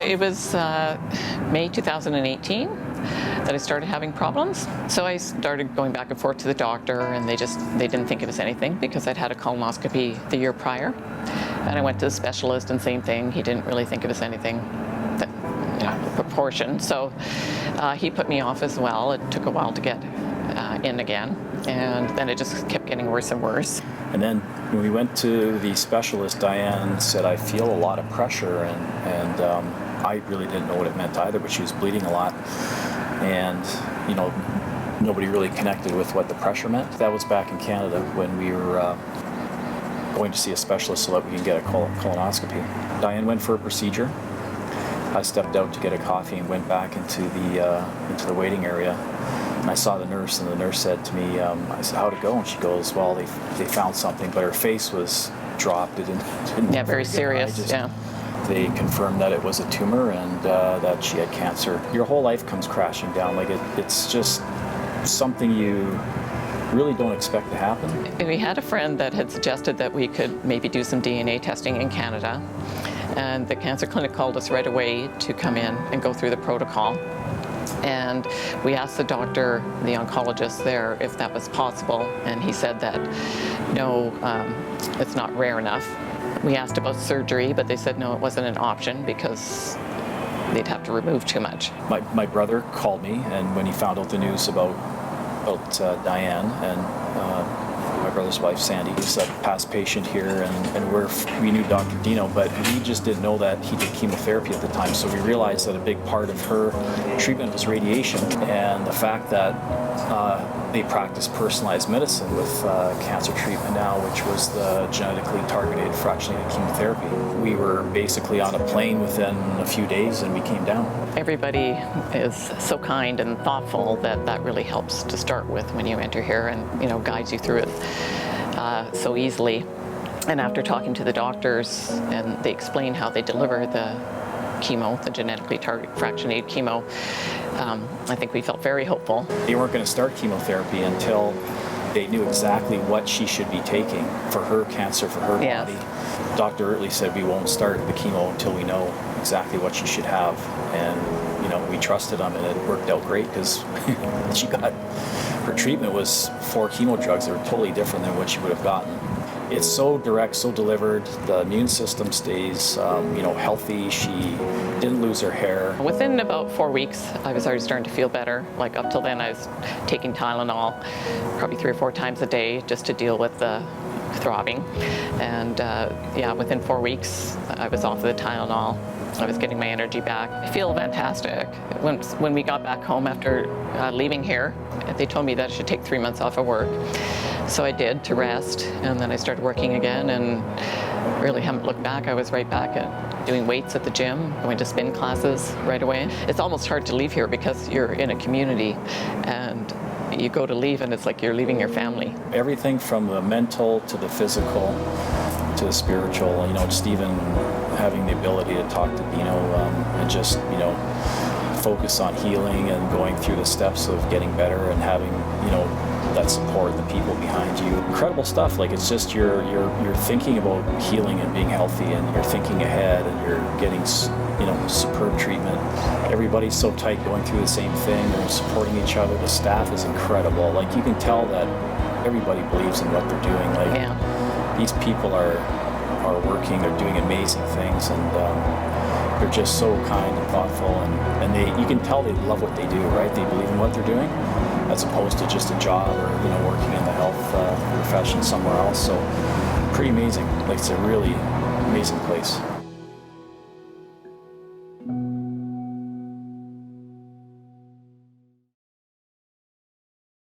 It was May 2018 that I started having problems. So I started going back and forth to the doctor, and they didn't think it was anything because I'd had a colonoscopy the year prior. And I went to the specialist, and same thing, he didn't really think it was anything that, proportion. So he put me off as well. It took a while to get in again, and then it just kept getting worse and worse. And then when we went to the specialist, Diane said, I feel a lot of pressure, and I really didn't know what it meant either, but she was bleeding a lot. And, nobody really connected with what the pressure meant. That was back in Canada when we were going to see a specialist so that we can get a colonoscopy. Diane went for a procedure. I stepped out to get a coffee and went back into the waiting area. And I saw the nurse, and the nurse said to me, I said, how'd it go? And she goes, well, they found something, but her face was dropped. It didn't Yeah, very serious, yeah. They confirmed that it was a tumor and that she had cancer. Your whole life comes crashing down. Like it's just something you really don't expect to happen. We had a friend that had suggested that we could maybe do some DNA testing in Canada. And the cancer clinic called us right away to come in and go through the protocol. And we asked the doctor, the oncologist there, if that was possible. And he said that, no, it's not rare enough. We asked about surgery, but they said no, it wasn't an option because they'd have to remove too much. My brother called me, and when he found out the news about Diane and my brother's wife Sandy, who's a past patient here, and we knew Dr. Dino, but we just didn't know that he did chemotherapy at the time. So we realized that a big part of her treatment was radiation, and the fact that they practice personalized medicine with cancer treatment now, which was the genetically targeted fractionated chemotherapy. We were basically on a plane within a few days, and we came down. Everybody is so kind and thoughtful that really helps to start with when you enter here, and guides you through it so easily. And after talking to the doctors, and they explain how they deliver the chemo, the genetically targeted fractionated chemo, I think we felt very hopeful. They weren't going to start chemotherapy until they knew exactly what she should be taking for her cancer, for her Yes. body. Dr. Ertley said we won't start the chemo until we know exactly what she should have. And, we trusted him, and it worked out great because her treatment was 4 chemo drugs that were totally different than what she would have gotten. It's so direct, so delivered. The immune system stays, healthy. She didn't lose her hair. Within about 4 weeks, I was already starting to feel better. Like up till then, I was taking Tylenol probably 3 or 4 times a day just to deal with the throbbing. And within 4 weeks, I was off of the Tylenol. I was getting my energy back. I feel fantastic. When we got back home after leaving here, they told me that I should take 3 months off of work. So I did, to rest, and then I started working again, and really haven't looked back. I was right back at doing weights at the gym, going to spin classes right away. It's almost hard to leave here because you're in a community, and you go to leave and it's like you're leaving your family. Everything from the mental to the physical to the spiritual, just even having the ability to talk to Dino and just, focus on healing and going through the steps of getting better and having, that support, the people behind you. Incredible stuff. Like, it's just you're thinking about healing and being healthy, and you're thinking ahead, and you're getting, superb treatment. Everybody's so tight, going through the same thing. They're supporting each other. The staff is incredible. Like, you can tell that everybody believes in what they're doing. Like, these people are working, they're doing amazing things, and they're just so kind and thoughtful, and you can tell they love what they do, right? They believe in what they're doing, as opposed to just a job or working in the health profession somewhere else. So pretty amazing. Like, it's a really amazing place.